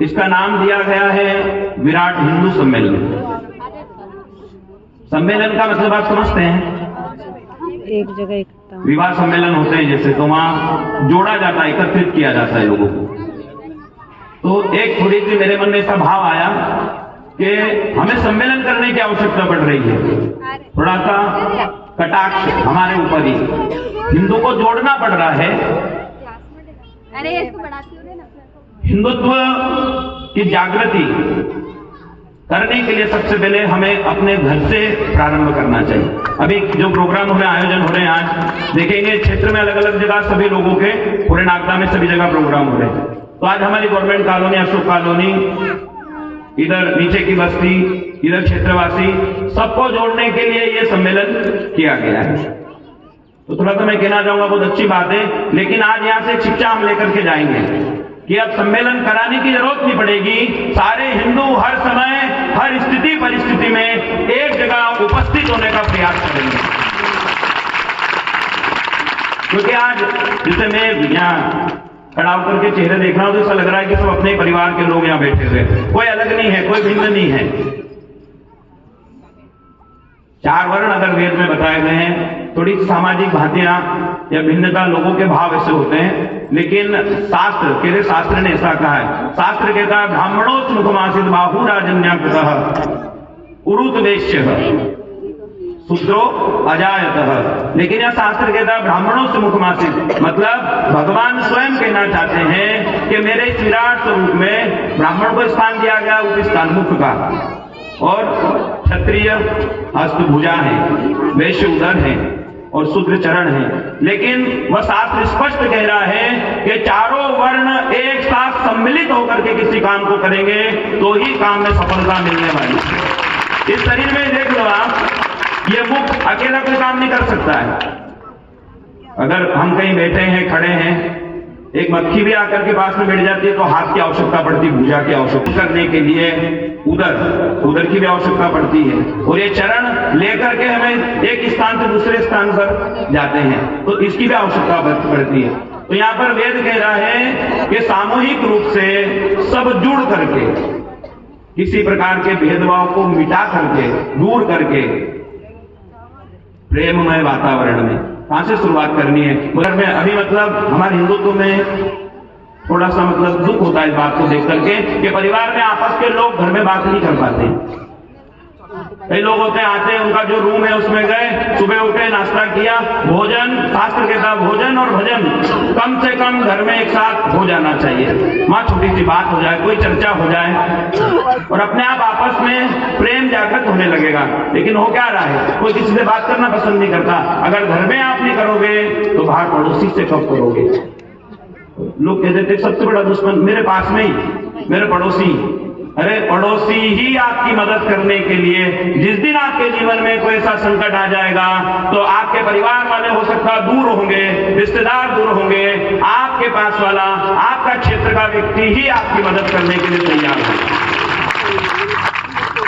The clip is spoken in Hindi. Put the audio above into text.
इसका नाम दिया गया है विराट हिंदू सम्मेलन। सम्मेलन का मतलब आप समझते हैं? एक जगह इकट्ठा विवाह सम्मेलन होते हैं जैसे, तो वहां जोड़ा जाता है, एकत्रित किया जाता है लोगों को। तो एक थोड़ी सी मेरे मन में ऐसा भाव आया कि हमें सम्मेलन करने की आवश्यकता पड़ रही है। थोड़ा सा कटाक्ष हमारे ऊपर ही, हिंदू को जोड़ना पड़ रहा है। हिंदुत्व की जागृति करने के लिए सबसे पहले हमें अपने घर से प्रारंभ करना चाहिए। अभी जो प्रोग्राम हो रहे हैं, आयोजन हो रहे हैं, आज देखेंगे क्षेत्र में अलग अलग जगह सभी लोगों के, पूरे नागदा में सभी जगह प्रोग्राम हो रहे हैं। तो आज हमारी गवर्नमेंट कॉलोनी, अशोक कॉलोनी, इधर नीचे की बस्ती, इधर क्षेत्रवासी, सबको जोड़ने के लिए ये सम्मेलन किया गया है। तो थोड़ा सा मैं कहना चाहूंगा, बहुत अच्छी बात है, लेकिन आज यहां से एक शिक्षा हम लेकर के जाएंगे कि अब सम्मेलन कराने की जरूरत नहीं पड़ेगी। सारे हिंदू हर समय, हर स्थिति परिस्थिति में एक जगह उपस्थित होने का प्रयास करेंगे। क्योंकि आज जैसे मैं यहाँ खड़ा होकर के चेहरे देख रहा हूं तो ऐसा लग रहा है कि सब अपने परिवार के लोग यहाँ बैठे हुए, कोई अलग नहीं है, कोई भिन्न नहीं है। 4 वर्ण अगर वेद में बताए गए हैं, थोड़ी सामाजिक भांतियां या भिन्नता, लोगों के भाव ऐसे होते हैं, लेकिन शास्त्र ने ऐसा कहा है। शास्त्र कहता है ब्राह्मणोच मुखमासित बाहु राजन्याकृतः उरुत वैश्य शूद्रो अजायतः। लेकिन यह शास्त्र कहता है ब्राह्मणों से मुखमासित, मतलब भगवान स्वयं कहना चाहते हैं कि मेरे इस विराट स्वरूप में ब्राह्मण को स्थान दिया गया उपस्थान मुख का, और क्षत्रिय हस्तभुजा है, वैश्य उदर है और शूद्र चरण है। लेकिन वह शास्त्र स्पष्ट कह रहा है कि चारों वर्ण एक साथ सम्मिलित होकर के किसी काम को करेंगे तो ही काम में सफलता मिलने वाली। इस शरीर में देख लो आप, ये मुख अकेला कोई काम नहीं कर सकता है। अगर हम कहीं बैठे हैं, खड़े हैं, एक मक्खी भी आकर के पास में बैठ जाती है तो हाथ की आवश्यकता पड़ती है, भुजा की आवश्यकता करने के लिए उदर की भी आवश्यकता पड़ती है, और ये चरण लेकर के हमें एक स्थान से दूसरे स्थान पर जाते हैं तो इसकी भी आवश्यकता पड़ती है। तो यहाँ पर वेद कह रहा है कि सामूहिक रूप से सब जुड़ करके, किसी प्रकार के भेदभाव को मिटा करके, दूर करके, प्रेममय वातावरण में कहां से शुरुआत करनी है। मगर मैं अभी मतलब हमारे हिंदुत्व में थोड़ा सा मतलब दुख होता है इस बात को देख करके कि परिवार में आपस के लोग घर में बात नहीं कर पाते। कई लोग होते हैं, आते हैं, उनका जो रूम है उसमें गए, सुबह उठे, नाश्ता किया, भोजन, शास्त्र के साथ भोजन और भजन कम से कम घर में एक साथ हो जाना चाहिए। वहां छोटी सी बात हो जाए, कोई चर्चा हो जाए और अपने आप आपस में प्रेम जागृत होने लगेगा। लेकिन हो क्या रहा है, कोई किसी से बात करना पसंद नहीं करता। अगर घर में आप नहीं करोगे तो बाहर पड़ोसी से कब करोगे। लोग कहते थे सबसे बड़ा दुश्मन मेरे पास में ही, मेरे पड़ोसी। अरे पड़ोसी ही आपकी मदद करने के लिए, जिस दिन आपके जीवन में कोई ऐसा संकट आ जाएगा तो आपके परिवार वाले हो सकता है दूर होंगे, रिश्तेदार दूर होंगे, आपके पास वाला, आपका क्षेत्र का व्यक्ति ही आपकी मदद करने के लिए तैयार है।